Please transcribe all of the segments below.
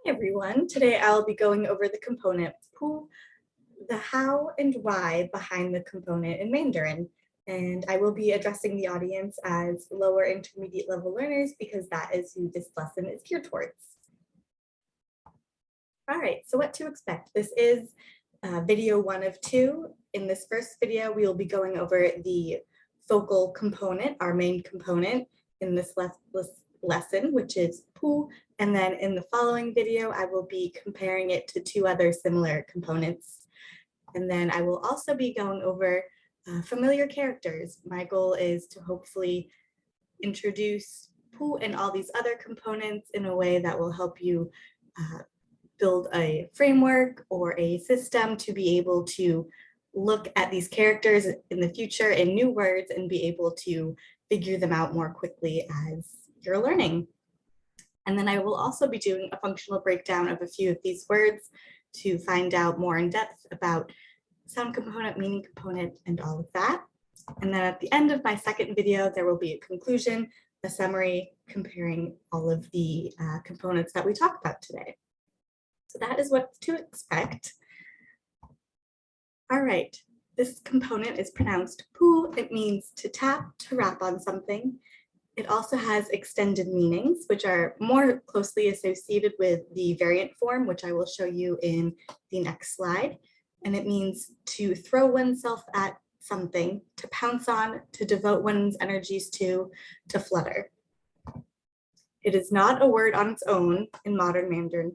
Everyone. Today I'll be going over the component pu, the how and why behind the component in Mandarin. And I will be addressing the audience as lower intermediate level learners because that is who this lesson is geared towards. All right, so what to expect. This is video 1 of 2. In this first video, we will be going over the focal component, our main component in this lesson, which is pu. And then in the following video, I will be comparing it to 2 other similar components. And then I will also be going over familiar characters. My goal is to hopefully introduce pu and all these other components in a way that will help you build a framework or a system to be able to look at these characters in the future in new words and be able to figure them out more quickly as you're learning. And then I will also be doing a functional breakdown of a few of these words to find out more in depth about sound component, meaning component, and all of that. And then at the end of my second video, there will be a conclusion, a summary comparing all of the components that we talked about today. So that is what to expect. All right, this component is pronounced pu. It means to tap, to rap on something. It also has extended meanings, which are more closely associated with the variant form, which I will show you in the next slide. And it means to throw oneself at something, to pounce on, to devote one's energies to flutter. It is not a word on its own in modern Mandarin,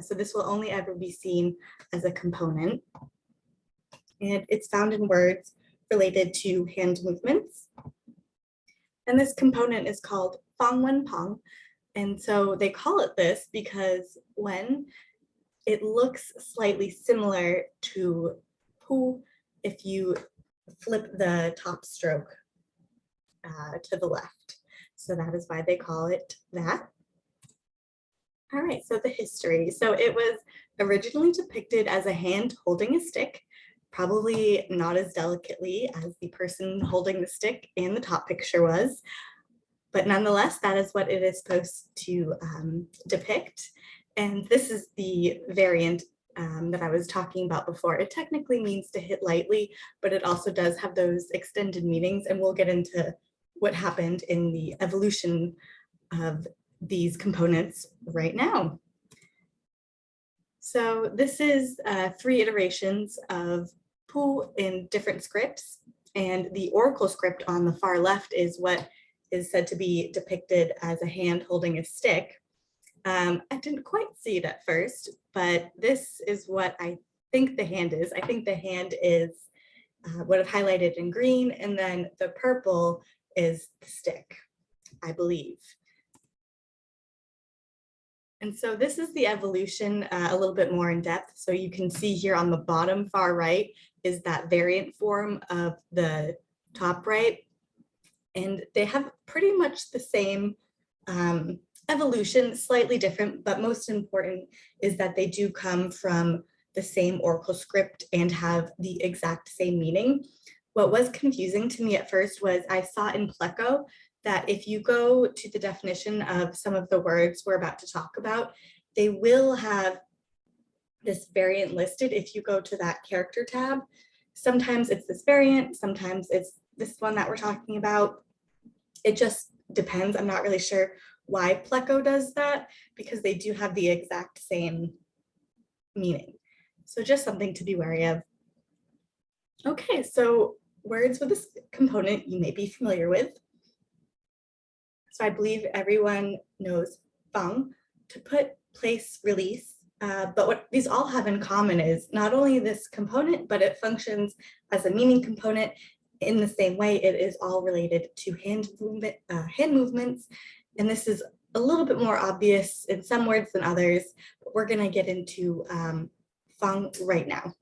so this will only ever be seen as a component. And it's found in words related to hand movements. And this component is called fang wen pang. And so they call it this because when it looks slightly similar to pu if you flip the top stroke to the left. So that is why they call it that. All right, so the history. So it was originally depicted as a hand holding a stick, probably not as delicately as the person holding the stick in the top picture was, but nonetheless, that is what it is supposed to depict. And this is the variant that I was talking about before. It technically means to hit lightly, but it also does have those extended meanings, and we'll get into what happened in the evolution of these components right now. So this is 3 iterations of pu in different scripts, and the Oracle script on the far left is what is said to be depicted as a hand holding a stick. I didn't quite see it at first, but this is what I think the hand is. I think the hand is what I've highlighted in green, and then the purple is the stick, I believe. And so this is the evolution a little bit more in depth. So you can see here on the bottom far right is that variant form of the top right. And they have pretty much the same evolution, slightly different, but most important is that they do come from the same Oracle script and have the exact same meaning. What was confusing to me at first was I saw in Pleco that if you go to the definition of some of the words we're about to talk about, they will have this variant listed if you go to that character tab. Sometimes it's this variant, sometimes it's this one that we're talking about. It just depends. I'm not really sure why Pleco does that because they do have the exact same meaning. So just something to be wary of. Okay, so words with this component you may be familiar with. So I believe everyone knows fang, to put, place, release. But what these all have in common is not only this component, but it functions as a meaning component in the same way. It is all related to hand movements. And this is a little bit more obvious in some words than others, but we're gonna get into fang right now.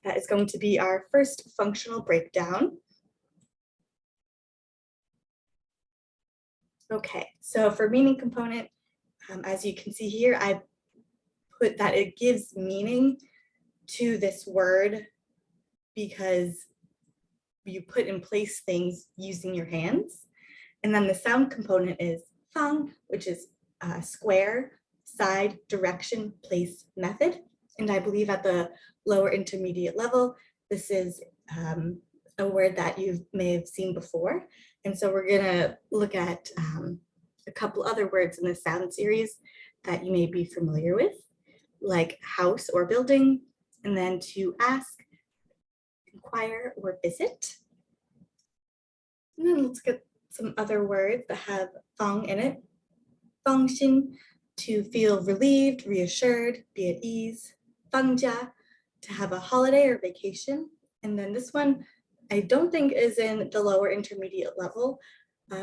That is going to be our first functional breakdown. Okay, so for meaning component, as you can see here, I put that it gives meaning to this word because you put in place things using your hands. And then the sound component is fang, which is square, side, direction, place, method. And I believe at the lower intermediate level, this is a word that you may have seen before. And so we're gonna look at a couple other words in this sound series that you may be familiar with, like house or building, and then to ask, inquire, or visit. And then let's get some other words that have fang in it. Fangxin, to feel relieved, reassured, be at ease. Fangjia, to have a holiday or vacation. And then this one, I don't think is in the lower intermediate level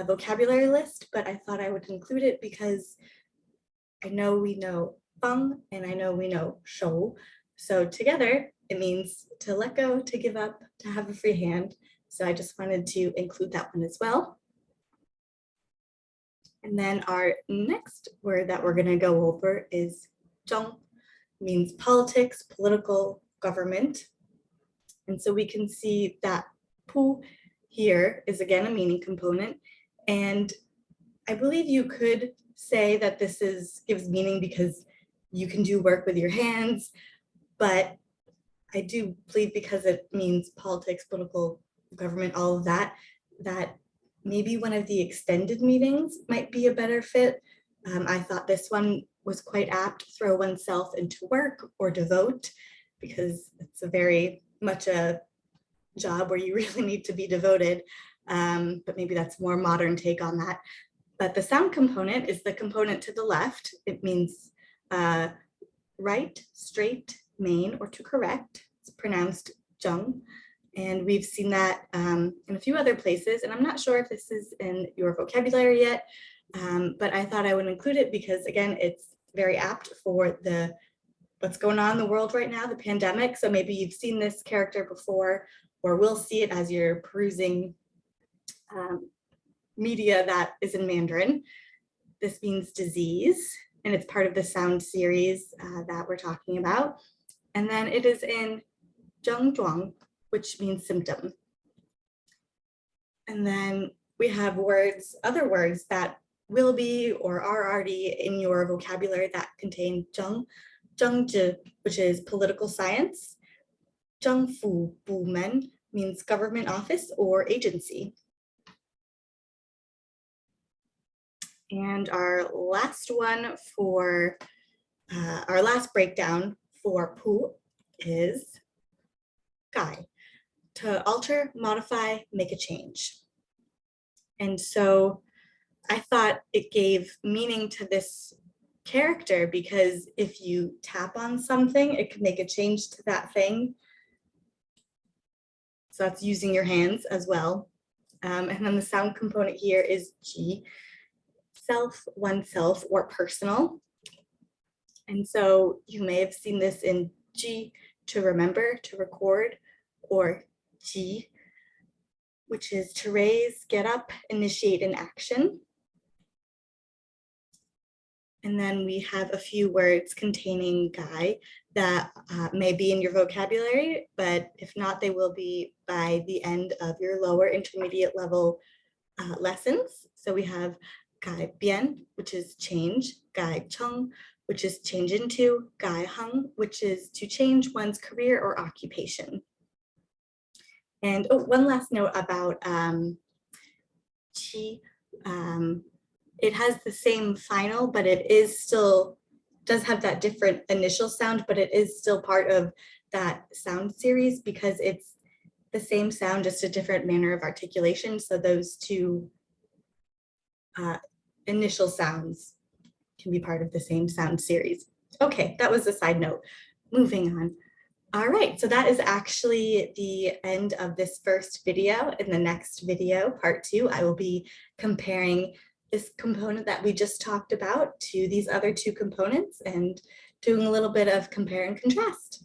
vocabulary list, but I thought I would include it because I know we know fang and I know we know shou. So together it means to let go, to give up, to have a free hand. So I just wanted to include that one as well. And then our next word that we're going to go over is zheng, means politics, political, government. And so we can see that pu here is again a meaning component. And I believe you could say that this gives meaning because you can do work with your hands, but I do believe because it means politics, political, government, all of that, that maybe one of the extended meanings might be a better fit. I thought this one was quite apt, throw oneself into work or devote, because it's a very much a job where you really need to be devoted, but maybe that's more modern take on that. But the sound component is the component to the left. It means right, straight, main, or to correct. It's pronounced zheng. And we've seen that in a few other places. And I'm not sure if this is in your vocabulary yet, but I thought I would include it because, again, it's very apt for what's going on in the world right now, the pandemic. So maybe you've seen this character before or will see it as you're perusing media that is in Mandarin. This means disease, and it's part of the sound series that we're talking about. And then it is in zhengzhuang, which means symptom. And then we have other words that will be or are already in your vocabulary that contain zheng, zhengzhi, which is political science. Zhengfu bumen means government office or agency. And our last one for our last breakdown for pu is gai, to alter, modify, make a change. And so I thought it gave meaning to this character because if you tap on something, it can make a change to that thing. So that's using your hands as well. And then the sound component here is ji, self, oneself, or personal. And so you may have seen this in ji, to remember, to record, or ji, which is to raise, get up, initiate an action. And then we have a few words containing gai that may be in your vocabulary, but if not, they will be by the end of your lower intermediate level lessons. So we have gai bian, which is change, gai cheng, which is change into, gai heng, which is to change one's career or occupation. And one last note about qi. It has the same final, but it is still, does have that different initial sound, but it is still part of that sound series because it's the same sound, just a different manner of articulation. So those two initial sounds can be part of the same sound series. Okay, that was a side note. Moving on. All right, so that is actually the end of this first video. In the next video, part 2, I will be comparing this component that we just talked about to these other two components and doing a little bit of compare and contrast.